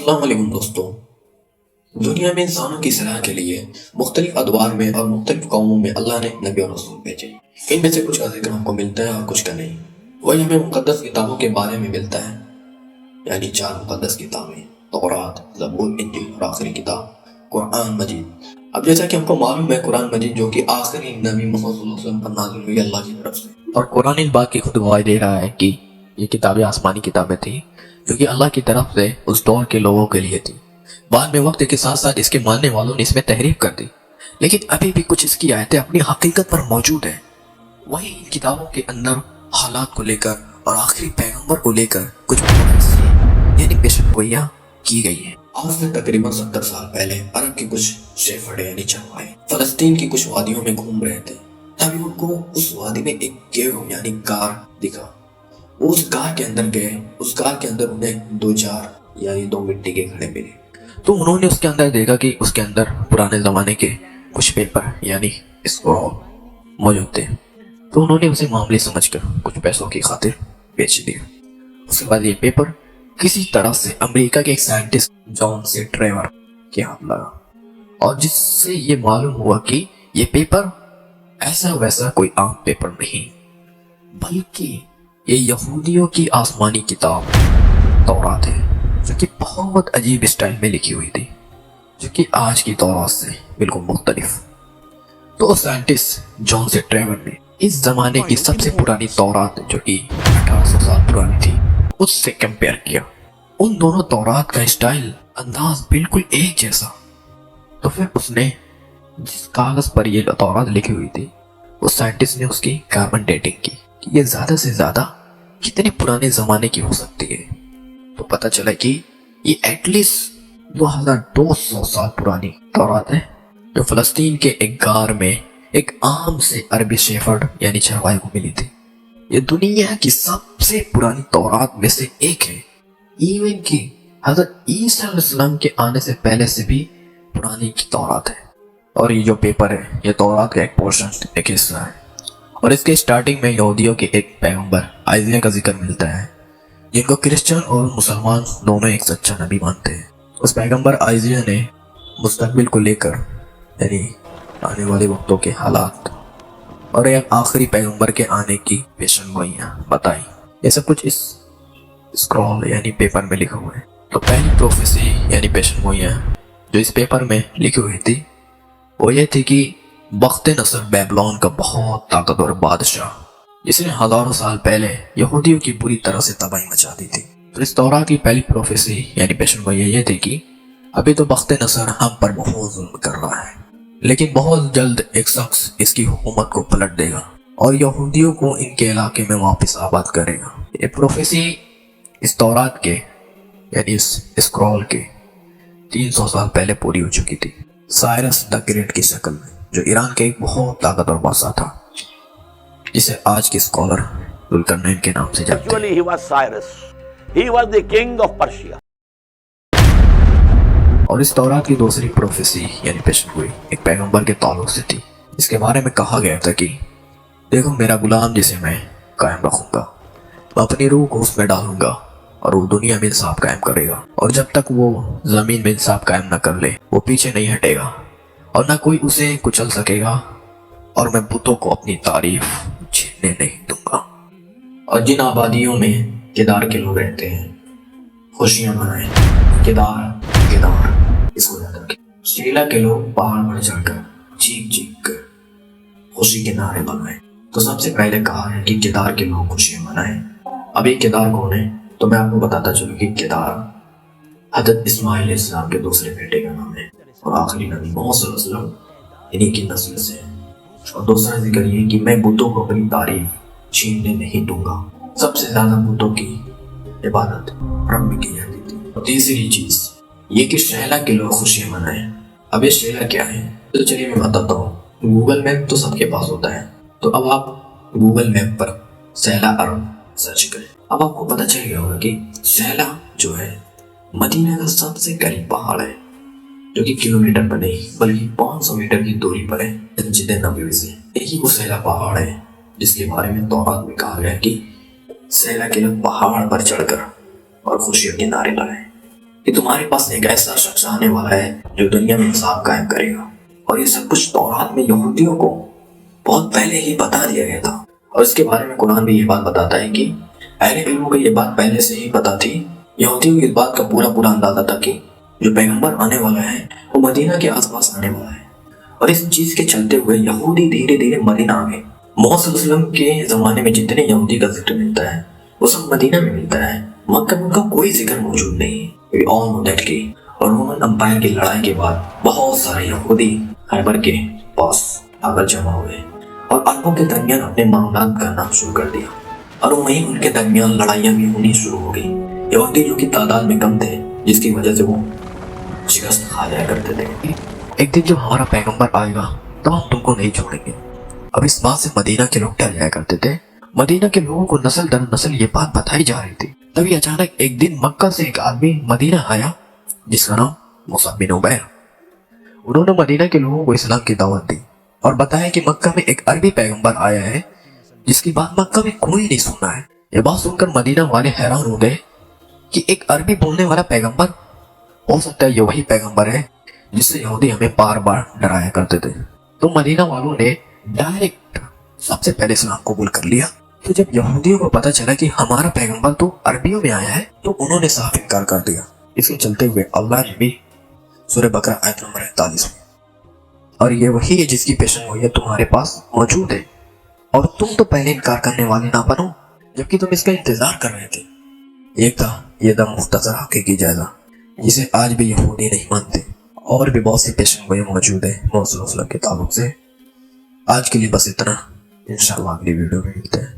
السلام علیکم دوستو۔ دنیا میں انسانوں کی صلاح کے لیے مختلف ادوار میں اور مختلف قوموں میں اللہ نے نبی اور رسول بھیجے۔ ان میں سے کچھ کا ذکر ہم کو ملتا ہے اور کچھ کا نہیں۔ وہی ہمیں مقدس کتابوں کے بارے میں ملتا ہے، یعنی 4 مقدس کتابیں، تورات، زبور، انجیل اور آخری کتاب قرآن مجید۔ اب جیسا کہ ہم کو معلوم ہے، قرآن مجید جو کہ آخری نبی محمد صلی اللہ علیہ وسلم پر نازل ہوئی اللہ کی طرف سے، اور قرآن اس بات کی خود گواہی دے رہا ہے کہ یہ کتابیں آسمانی کتابیں تھیں جو کہ اللہ کی طرف سے اس دور کے لوگوں کے لیے تھی۔ بعد میں وقت کے ساتھ ساتھ اس کے ماننے والوں نے اس میں تحریف کر دی، لیکن ابھی بھی کچھ اس کی آیتیں اپنی حقیقت پر موجود ہیں۔ وہی ان کتابوں کے اندر حالات کو لے کر اور آخری پیغمبر کو لے کر کچھ یعنی پیشن گوئیاں کی گئی ہیں۔ آج سے تقریباً 70 سال پہلے عرب کے کچھ شیفرڈ یعنی چرواہے فلسطین کی کچھ وادیوں میں گھوم رہے تھے، تبھی ان کو اس وادی میں ایک کیو یعنی غار دکھا۔ وہ اس غار کے اندر گئے، اس غار کے اندر انہیں 2 جار یعنی 2 مٹی کے گھڑے ملے، تو انہوں نے اس کے اندر دیکھا کہ اس کے اندر پرانے زمانے کے کچھ پیپر یعنی اسکرول موجود تھے، تو انہوں نے اسے معاملے سمجھ کر کچھ پیسوں کی خاطر بیچ دیا۔ اس کے بعد یہ پیپر کسی طرح سے امریکہ کے ایک سائنٹسٹ جان سی ٹریور کے ہاتھ لگا، اور جس سے یہ معلوم ہوا کہ یہ پیپر ایسا ویسا کوئی عام پیپر نہیں، بلکہ یہ یہودیوں کی آسمانی کتاب تورات ہے، جو کہ بہت عجیب اسٹائل میں لکھی ہوئی تھی، جو کہ آج کی تورات سے بالکل مختلف۔ تو سائنٹسٹ جان سی ٹریور نے اس زمانے کی سب سے پرانی تورات جو کہ 1800 سال پرانی تھی اس سے کمپیئر کیا۔ ان دونوں تورات کا اسٹائل، انداز بالکل ایک جیسا۔ تو پھر اس نے جس کاغذ پر یہ تورات لکھی ہوئی تھی، اس سائنٹسٹ نے اس کی کاربن ڈیٹنگ کی کہ یہ زیادہ سے زیادہ کتنے پرانے زمانے کی ہو سکتی ہے۔ تو پتہ چلا کہ یہ ایٹ لیسٹ 2200 سال پرانی تورات ہے، جو فلسطین کے ایک غار میں ایک عام سے عربی شیفرڈ یعنی چرواہے کو ملی تھی۔ یہ دنیا کی سب سے پرانی تورات میں سے ایک ہے، ایون کہ حضرت عیسیٰ علیہ السلام کے آنے سے پہلے سے بھی پرانی کی تورات ہے۔ اور یہ جو پیپر ہے، یہ تورات کا ایک پورشن، ایک حصہ ہے، اور اس کے سٹارٹنگ میں یہودیوں کے ایک پیغمبر آئزیہ کا ذکر ملتا ہے، جن کو کرسچن اور مسلمان دونوں ایک سچا نبی مانتے ہیں۔ اس پیغمبر آئزیہ نے مستقبل کو لے کر یعنی آنے والے وقتوں کے حالات اور ایک آخری پیغمبر کے آنے کی پیشن گوئیاں بتائی۔ یہ سب کچھ اس اسکرول یعنی پیپر میں لکھا ہوا ہے۔ تو پہلی پروفیسی یعنی پیشن گوئیاں جو اس پیپر میں لکھی ہوئی تھی وہ یہ تھی کہ بخت نصر بیبلون کا بہت طاقتور بادشاہ، جس نے ہزاروں سال پہلے یہودیوں کی بری طرح سے تباہی مچا دی تھی۔ تو اس تورات کی پہلی پروفیسی یعنی پیشن گوئی یہ تھی کہ ابھی تو بخت نصر ہم پر بہت ظلم کر رہا ہے، لیکن بہت جلد ایک شخص اس کی حکومت کو پلٹ دے گا اور یہودیوں کو ان کے علاقے میں واپس آباد کرے گا۔ یہ پروفیسی اس تورات کے یعنی اس اسکرول کے 300 سال پہلے پوری ہو چکی تھی، سائرس دا گریٹ کی شکل میں، جو ایران کے ایک بہت طاقتور بادشاہ تھا، جسے آج کے اسکالر ذوالقرنین کے نام سے جانتے ہیں۔ He was Cyrus. He was the king of Persia. اور اس تورات کی دوسری پروفیسی یعنی پیشن گوئی ایک پیغمبر کے تعلق سے تھی، اس کے بارے میں کہا گیا تھا کہ دیکھو میرا غلام جسے میں قائم رکھوں گا، میں اپنی روح کو اس میں ڈالوں گا اور وہ دنیا میں انصاف قائم کرے گا، اور جب تک وہ زمین میں انصاف قائم نہ کر لے وہ پیچھے نہیں ہٹے گا اور نہ کوئی اسے کچل سکے گا، اور میں بتوں کو اپنی تعریف چھیننے نہیں دوں گا۔ اور جن آبادیوں میں کیدار کے لوگ رہتے ہیں خوشیاں منائیں، کیدار اس کو یاد رکھیں۔ شیلا کے لوگ پہاڑ پر چڑھ کر چیخ چیخ کر خوشی کے نعرے بنائیں۔ تو سب سے پہلے کہا ہے کہ کیدار کے لوگ خوشیاں منائیں۔ اب یہ کیدار کون ہے؟ تو میں آپ کو بتاتا چلوں کہ کیدار حضرت اسماعیل علیہ السلام کے دوسرے بیٹے کا نام ہے، اور آخری نبی محمد صلی اللہ علیہ وسلم انہی کی نسل سے ہے۔ اور دوسرا ذکر یہ کہ میں بتوں کو اپنی تعریف چھیننے نہیں دوں گا۔ سب سے زیادہ بتوں کی عبادت رب میں کی جاتی تھی۔ اور تیسری چیز یہ کہ شیلا کے لوگ خوشیاں منائیں۔ اب یہ شیلا کیا ہے؟ تو چلیے میں بتاتا ہوں۔ گوگل میپ تو سب کے پاس ہوتا ہے، تو اب آپ گوگل میپ پر سیلا عرب سرچ کریں، اب آپ کو پتہ چل گیا ہوگا کہ سیلا جو ہے مدینہ کا سب سے قریب پہاڑ ہے، جو کہ کلومیٹر پر نہیں بلکہ 500 میٹر کی دوری پر ہے مسجد نبوی سے۔ یہی وہ سیلا پہاڑ ہے جس کے بارے میں تورات میں کہا گیا کہ سیلا کے لوگ پہاڑ پر چڑھ کر اور خوشیوں کے نعرے لگائیں۔ کہ تمہارے پاس ایک ایسا شخص آنے والا ہے جو دنیا میں انصاف قائم کرے گا، اور یہ سب کچھ تورات میں یہودیوں کو بہت پہلے ہی بتا دیا گیا تھا۔ اور اس کے بارے میں قرآن بھی یہ بات بتاتا ہے کہ اہل علموں کو یہ بات پہلے سے ہی پتا تھی۔ یہودیوں کو اس بات کا پورا اندازہ تھا کہ جو پیغمبر آنے والا ہے وہ مدینہ کے آس پاس آنے والا ہے، اور اس چیز کے چلتے ہوئے یہودی دھیرے دھیرے مدینہ آ گئے۔ محمد صلی اللہ علیہ وسلم کے زمانے میں جتنے یہودی کا ذکر ملتا ہے وہ سب مدینہ میں ملتا ہے، مکہ میں ان کا کوئی ذکر موجود نہیں ہے۔ We all know that کہ رومن امپائر کی لڑائی کے بعد بہت سارے یہودی خیبر کے پاس آ کر جمع ہوئے اور عربوں کے درمیان اپنے معاملات کرنا شروع کر دیا، اور وہیں ان کے درمیان لڑائیاں بھی ہونی شروع ہو گئی۔ یہودی جو کہ تعداد میں کم تھے، جس کی وجہ سے وہ شکست کھا جایا کرتے تھے۔ ایک دن جب ہمارا پیغمبر آئے گا تو ہم تم کو نہیں چھوڑیں گے۔ اب اس بات سے مدینہ کے لوگ ڈر جایا کرتے تھے۔ مدینہ کے لوگوں کو نسل در نسل یہ بات بتائی جا رہی تھی۔ تبھی اچانک ایک دن مکہ سے ایک آدمی مدینہ آیا جس کا نام مصعب بن عمیر۔ انہوں نے مدینہ کے لوگوں کو اسلام کی دعوت دی اور بتایا کہ مکہ میں ایک عربی پیغمبر آیا ہے جس کی بات مکہ میں کوئی نہیں سنا ہے۔ یہ بات سن کر مدینہ والے حیران ہو گئے کہ ایک عربی بولنے والا پیغمبر، ہو سکتا ہے یہ وہی پیغمبر ہے جس سے یہودی ہمیں بار بار ڈرایا کرتے تھے۔ تو مدینہ والوں نے ڈائریکٹ سب سے پہلے اسلام قبول کر لیا۔ تو جب یہودیوں کو پتا چلا کہ ہمارا پیغمبر تو عربیوں میں آیا ہے تو انہوں نے صاف انکار کر دیا۔ اس کے چلتے ہوئے اللہ نے بھی سورہ بقرہ آیت نمبر 41 میں، اور یہ وہی ہے جس کی پیشن گوئی تمہارے پاس موجود ہے، اور تم تو پہلے انکار کرنے والے نہ بنو جبکہ تم اس کا انتظار کر رہے تھے۔ ایک تھا یہ دم مختصر حقیقی جائزہ جسے آج بھی یہودی نہیں مانتے، اور بھی بہت سی پیشن گوئی موجود ہے محمد صلی اللہ علیہ وسلم کے تعلق سے۔ آج کے لیے بس اتنا، انشاءاللہ اگلی ویڈیو میں ملتے ہیں۔